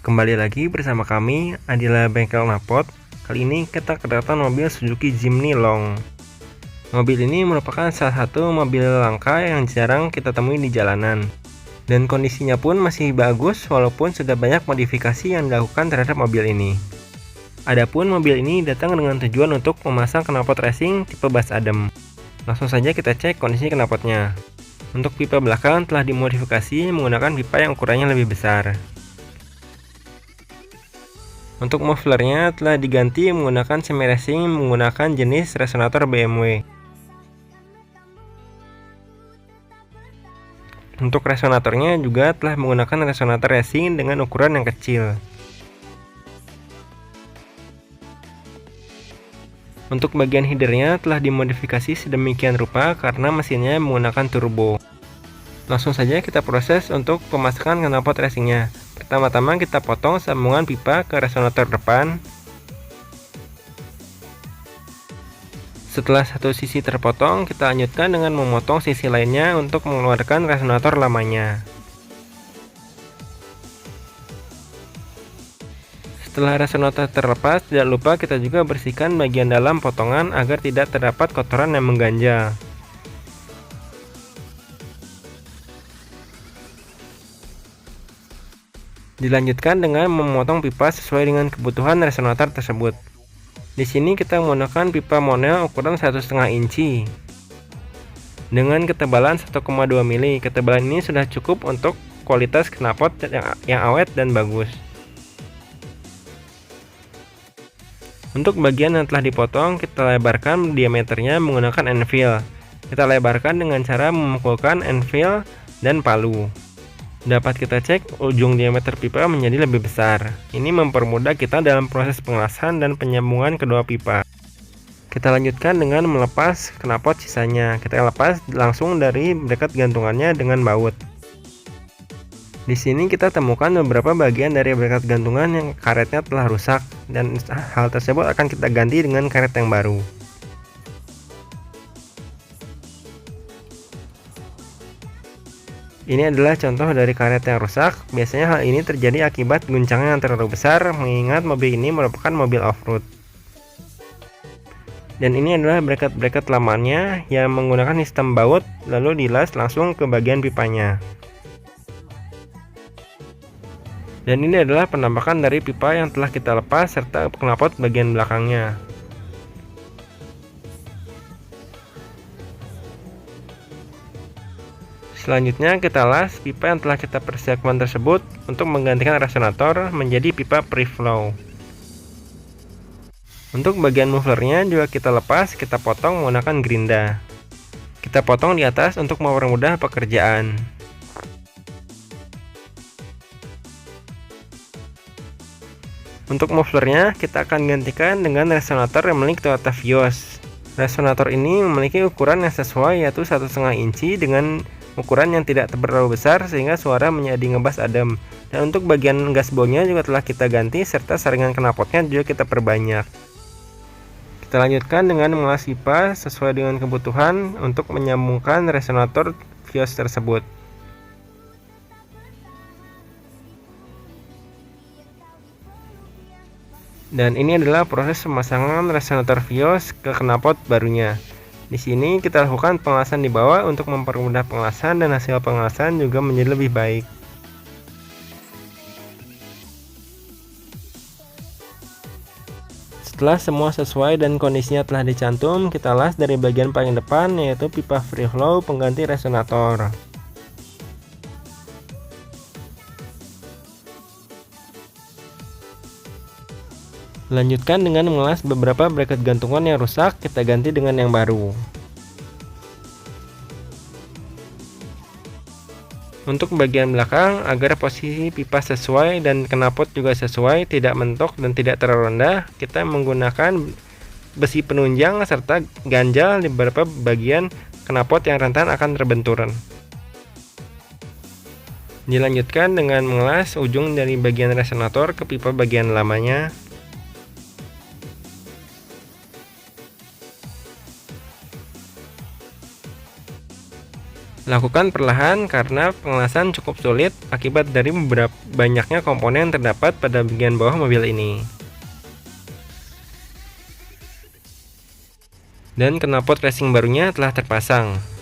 Kembali lagi bersama kami, Adila Bengkel Napot. Kali ini kita kedatangan mobil Suzuki Jimny Long. Mobil ini merupakan salah satu mobil langka yang jarang kita temui di jalanan. Dan kondisinya pun masih bagus walaupun sudah banyak modifikasi yang dilakukan terhadap mobil ini. Adapun mobil ini datang dengan tujuan untuk memasang knalpot racing tipe Bass Adem. Langsung saja kita cek kondisi knalpotnya. Untuk pipa belakang telah dimodifikasi menggunakan pipa yang ukurannya lebih besar. Untuk mufflernya telah diganti menggunakan semi racing menggunakan jenis resonator BMW. Untuk resonatornya juga telah menggunakan resonator racing dengan ukuran yang kecil. Untuk bagian headernya telah dimodifikasi sedemikian rupa karena mesinnya menggunakan turbo. Langsung saja kita proses untuk pemasangan knalpot racingnya. Pertama-tama kita potong sambungan pipa ke resonator depan. Setelah satu sisi terpotong, kita lanjutkan dengan memotong sisi lainnya untuk mengeluarkan resonator lamanya. Setelah resonator terlepas, tidak lupa kita juga bersihkan bagian dalam potongan agar tidak terdapat kotoran yang mengganjal. Dilanjutkan dengan memotong pipa sesuai dengan kebutuhan resonator tersebut. Di sini kita menggunakan pipa monel ukuran 1,5 inci dengan ketebalan 1,2 mili. Ketebalan ini sudah cukup untuk kualitas knalpot yang awet dan bagus. Untuk bagian yang telah dipotong, kita lebarkan diameternya menggunakan anvil. Kita lebarkan dengan cara memukulkan anvil dan palu. Dapat kita cek ujung diameter pipa menjadi lebih besar. Ini mempermudah kita dalam proses pengelasan dan penyambungan kedua pipa. Kita lanjutkan dengan melepas knalpot sisanya. Kita lepas langsung dari bracket gantungannya dengan baut. Di sini kita temukan beberapa bagian dari bracket gantungan yang karetnya telah rusak dan hal tersebut akan kita ganti dengan karet yang baru. Ini adalah contoh dari karet yang rusak. Biasanya hal ini terjadi akibat guncangan yang terlalu besar mengingat mobil ini merupakan mobil off-road. Dan ini adalah bracket lamanya yang menggunakan sistem baut lalu dilas langsung ke bagian pipanya. Dan ini adalah penampakan dari pipa yang telah kita lepas serta knalpot bagian belakangnya. Selanjutnya kita las pipa yang telah kita persiapkan tersebut untuk menggantikan resonator menjadi pipa pre-flow. Untuk bagian mufflernya juga kita lepas, kita potong menggunakan gerinda. Kita potong di atas untuk mempermudah pekerjaan. Untuk mufflernya kita akan gantikan dengan resonator yang milik Toyota Vios. Resonator ini memiliki ukuran yang sesuai yaitu 1,5 inci dengan ukuran yang tidak terlalu besar sehingga suara menjadi ngebass adem. Dan untuk bagian gasbolnya juga telah kita ganti serta saringan knalpotnya juga kita perbanyak. Kita lanjutkan dengan mengelas pipa sesuai dengan kebutuhan untuk menyambungkan resonator Vios tersebut. Dan ini adalah proses pemasangan resonator Vios ke knalpot barunya. Di sini kita lakukan pengelasan di bawah untuk mempermudah pengelasan dan hasil pengelasan juga menjadi lebih baik. Setelah semua sesuai dan kondisinya telah dicantum, kita las dari bagian paling depan yaitu pipa free flow pengganti resonator. Lanjutkan dengan mengelas beberapa bracket gantungan yang rusak, kita ganti dengan yang baru. Untuk bagian belakang, agar posisi pipa sesuai dan knalpot juga sesuai, tidak mentok dan tidak terlalu rendah, kita menggunakan besi penunjang serta ganjal di beberapa bagian knalpot yang rentan akan terbenturan. Dilanjutkan dengan mengelas ujung dari bagian resonator ke pipa bagian lamanya. Lakukan perlahan karena pengelasan cukup sulit akibat dari beberapa banyaknya komponen yang terdapat pada bagian bawah mobil ini. Dan knalpot racing barunya telah terpasang.